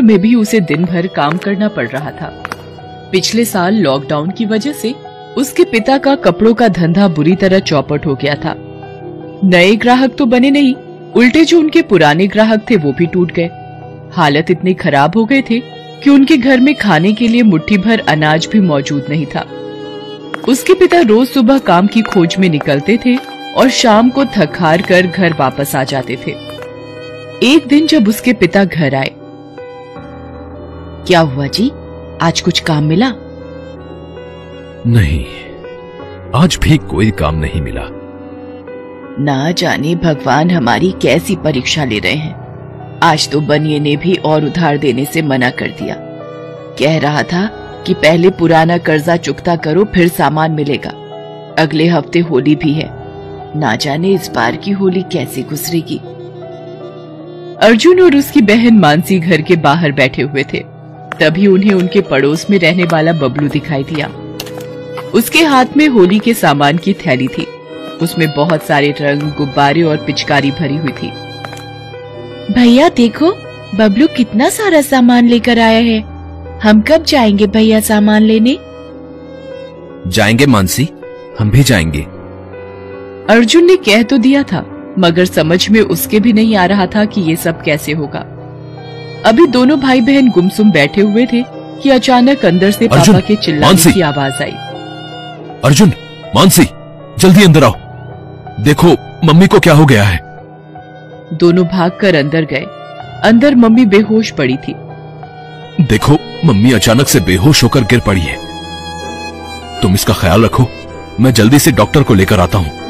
में भी उसे दिन भर काम करना पड़ रहा था। पिछले साल लॉकडाउन की वजह से उसके पिता का कपड़ों का धंधा बुरी तरह चौपट हो गया था। नए ग्राहक तो बने नहीं, उल्टे जो उनके पुराने ग्राहक थे वो भी टूट गए। हालत इतने खराब हो गए थे कि उनके घर में खाने के लिए मुट्ठी भर अनाज भी मौजूद नहीं था। उसके पिता रोज सुबह काम की खोज में निकलते थे और शाम को थक हार कर घर वापस आ जाते थे। एक दिन जब उसके पिता घर आए, क्या हुआ जी, आज कुछ काम मिला? नहीं, आज भी कोई काम नहीं मिला। ना जाने भगवान हमारी कैसी परीक्षा ले रहे हैं। आज तो बनिए ने भी और उधार देने से मना कर दिया। कह रहा था कि पहले पुराना कर्जा चुकता करो फिर सामान मिलेगा। अगले हफ्ते होली भी है, ना जाने इस बार की होली कैसे गुजरेगी। अर्जुन और उसकी बहन मानसी घर के बाहर बैठे हुए थे। तभी उन्हें उनके पड़ोस में रहने वाला बबलू दिखाई दिया। उसके हाथ में होली के सामान की थैली थी। उसमें बहुत सारे रंग, गुब्बारे और पिचकारी भरी हुई थी। भैया देखो, बबलू कितना सारा सामान लेकर आया है। हम कब जाएंगे भैया सामान लेने? जाएंगे मानसी, हम भी जाएंगे। अर्जुन ने कह तो दिया था, मगर समझ में उसके भी नहीं आ रहा था कि ये सब कैसे होगा। अभी दोनों भाई बहन गुमसुम बैठे हुए थे कि अचानक अंदर से पापा के चिल्लाने की आवाज आई। अर्जुन, मानसी, जल्दी अंदर आओ। देखो मम्मी को क्या हो गया है। दोनों भागकर अंदर गए। अंदर मम्मी बेहोश पड़ी थी। देखो मम्मी अचानक से बेहोश होकर गिर पड़ी है। तुम इसका ख्याल रखो, मैं जल्दी से डॉक्टर को लेकर आता हूँ।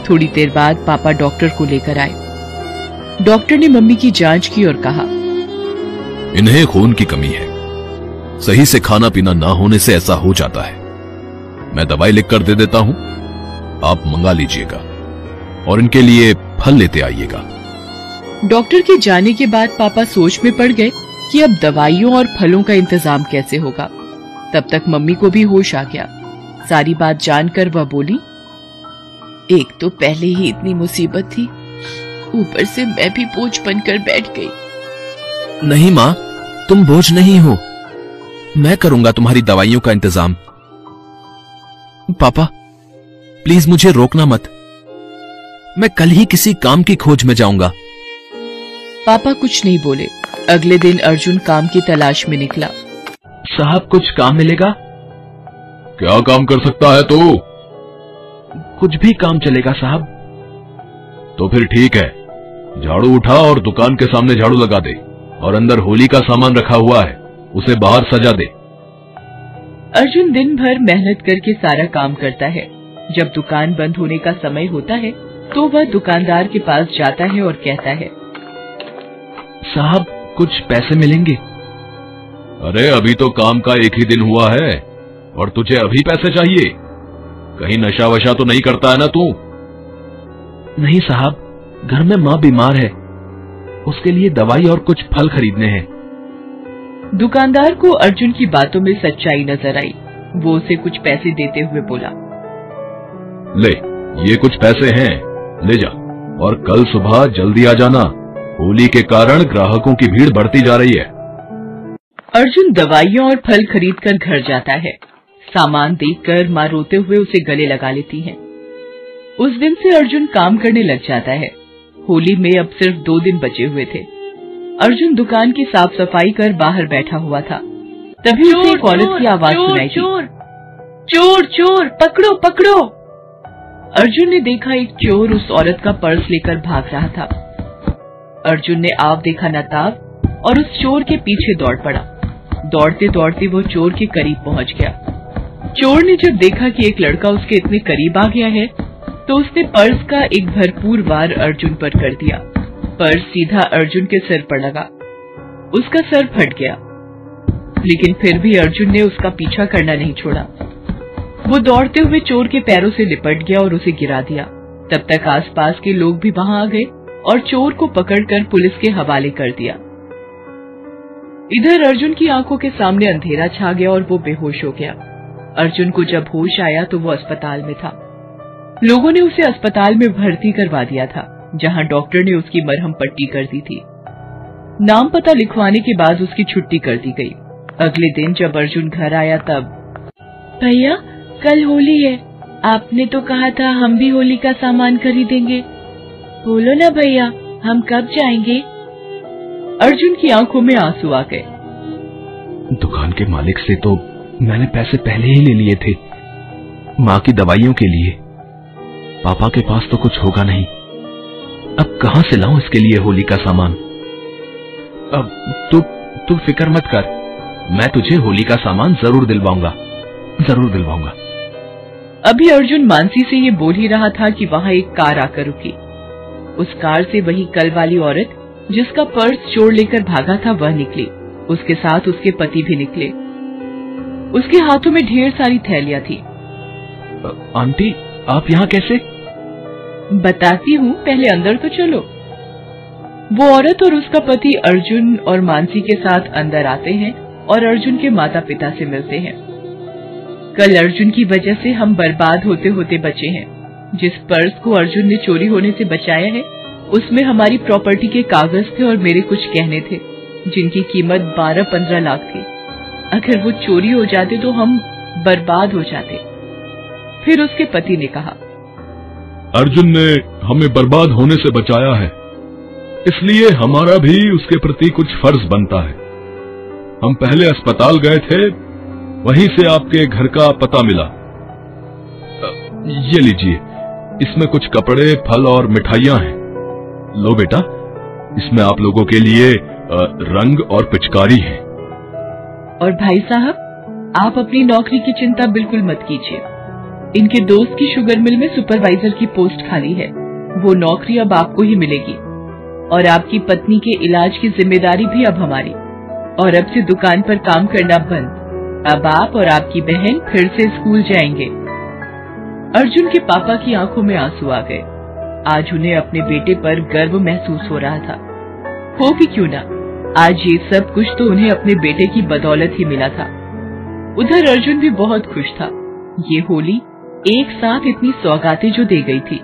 थोड़ी देर बाद पापा डॉक्टर को लेकर आए। डॉक्टर ने मम्मी की जांच की और कहा, इन्हें खून की कमी है। सही से खाना पीना ना होने से ऐसा हो जाता है। मैं दवाई लिखकर दे देता हूं, आप मंगा लीजिएगा और इनके लिए फल लेते आइएगा। डॉक्टर के जाने के बाद पापा सोच में पड़ गए कि अब दवाइयों और फलों का इंतजाम कैसे होगा। तब तक मम्मी को भी होश आ गया। सारी बात जानकर वह बोली, एक तो पहले ही इतनी मुसीबत थी, ऊपर से मैं भी बोझ बनकर बैठ गई। नहीं माँ, तुम बोझ नहीं हो, मैं करूंगा तुम्हारी दवाइयों का इंतजाम। पापा प्लीज मुझे रोकना मत, मैं कल ही किसी काम की खोज में जाऊंगा। पापा कुछ नहीं बोले। अगले दिन अर्जुन काम की तलाश में निकला। साहब कुछ काम मिलेगा? क्या काम कर सकता है तू? कुछ भी काम चलेगा साहब। तो फिर ठीक है, झाड़ू उठा और दुकान के सामने झाड़ू लगा दे और अंदर होली का सामान रखा हुआ है, उसे बाहर सजा दे। अर्जुन दिन भर मेहनत करके सारा काम करता है। जब दुकान बंद होने का समय होता है तो वह दुकानदार के पास जाता है और कहता है, साहब कुछ पैसे मिलेंगे? अरे अभी तो काम का एक ही दिन हुआ है और तुझे अभी पैसे चाहिए? कहीं नशा वशा तो नहीं करता है ना तू? नहीं साहब, घर में माँ बीमार है, उसके लिए दवाई और कुछ फल खरीदने हैं। दुकानदार को अर्जुन की बातों में सच्चाई नजर आई। वो उसे कुछ पैसे देते हुए बोला, ले ये कुछ पैसे हैं, ले जा और कल सुबह जल्दी आ जाना। होली के कारण ग्राहकों की भीड़ बढ़ती जा रही है। अर्जुन दवाइयाँ और फल खरीदकर घर जाता है। सामान देखकर माँ रोते हुए उसे गले लगा लेती है। उस दिन से अर्जुन काम करने लग जाता है। होली में अब सिर्फ 2 दिन बचे हुए थे। अर्जुन दुकान की साफ सफाई कर बाहर बैठा हुआ था। तभी उसे एक औरत की आवाज सुनाई दी, चोर चोर पकड़ो पकड़ो। अर्जुन ने देखा एक चोर उस औरत का पर्स लेकर भाग रहा था। अर्जुन ने आव देखा न ताव और उस चोर के पीछे दौड़ पड़ा। दौड़ते दौड़ते वो चोर के करीब पहुंच गया। चोर ने जब देखा कि एक लड़का उसके इतने करीब आ गया है तो उसने पर्स का एक भरपूर वार अर्जुन पर कर दिया। पर्स सीधा अर्जुन के सिर पर लगा। उसका सर फट गया, लेकिन फिर भी अर्जुन ने उसका पीछा करना नहीं छोड़ा। वो दौड़ते हुए चोर के पैरों से लिपट गया और उसे गिरा दिया। तब तक आसपास के लोग भी वहां आ गए और चोर को पकड़कर पुलिस के हवाले कर दिया। इधर अर्जुन की आंखों के सामने अंधेरा छा गया और वो बेहोश हो गया। अर्जुन को जब होश आया तो वो अस्पताल में था। लोगों ने उसे अस्पताल में भर्ती करवा दिया था, जहां डॉक्टर ने उसकी मरहम पट्टी कर दी थी। नाम पता लिखवाने के बाद उसकी छुट्टी कर दी गई। अगले दिन जब अर्जुन घर आया तब, भैया कल होली है, आपने तो कहा था हम भी होली का सामान खरीदेंगे। बोलो ना भैया, हम कब जाएंगे? अर्जुन की आंखों में आंसू आ गए। दुकान के मालिक से तो मैंने पैसे पहले ही ले लिए थे, माँ की दवाइयों के लिए। पापा के पास तो कुछ होगा नहीं, अब कहां से लाऊं इसके लिए होली का सामान? अब तू फिक्र मत कर, मैं तुझे होली का सामान जरूर दिलवाऊंगा, जरूर दिलवाऊंगा। अभी अर्जुन मानसी से ये बोल ही रहा था कि वहां एक कार आकर रुकी। उस कार से वही कल वाली औरत जिसका पर्स चोर लेकर भागा था वह निकली। उसके साथ उसके पति भी निकले। उसके हाथों में ढेर सारी थैलियां थी। आंटी आप यहाँ कैसे? बताती हूँ, पहले अंदर तो चलो। वो औरत और उसका पति अर्जुन और मानसी के साथ अंदर आते हैं और अर्जुन के माता पिता से मिलते हैं। कल अर्जुन की वजह से हम बर्बाद होते होते बचे हैं। जिस पर्स को अर्जुन ने चोरी होने से बचाया है उसमें हमारी प्रॉपर्टी के कागज थे और मेरे कुछ गहने थे जिनकी कीमत 12-15 लाख थी। अगर वो चोरी हो जाते तो हम बर्बाद हो जाते। फिर उसके पति ने कहा, अर्जुन ने हमें बर्बाद होने से बचाया है, इसलिए हमारा भी उसके प्रति कुछ फर्ज बनता है। हम पहले अस्पताल गए थे, वहीं से आपके घर का पता मिला। ये लीजिए, इसमें कुछ कपड़े, फल और मिठाइयां हैं। लो बेटा, इसमें आप लोगों के लिए रंग और पिचकारी है। और भाई साहब, आप अपनी नौकरी की चिंता बिल्कुल मत कीजिए। इनके दोस्त की शुगर मिल में सुपरवाइजर की पोस्ट खाली है, वो नौकरी अब आपको ही मिलेगी। और आपकी पत्नी के इलाज की जिम्मेदारी भी अब हमारी। और अब से दुकान पर काम करना बंद। अब आप और आपकी बहन फिर से स्कूल जाएंगे। अर्जुन के पापा की आंखों में आंसू आ गए। आज उन्हें अपने बेटे पर गर्व महसूस हो रहा था। हो भी क्यों ना, आज ये सब कुछ तो उन्हें अपने बेटे की बदौलत ही मिला था। उधर अर्जुन भी बहुत खुश था। ये होली एक साथ इतनी सौगातें जो दे गई थी।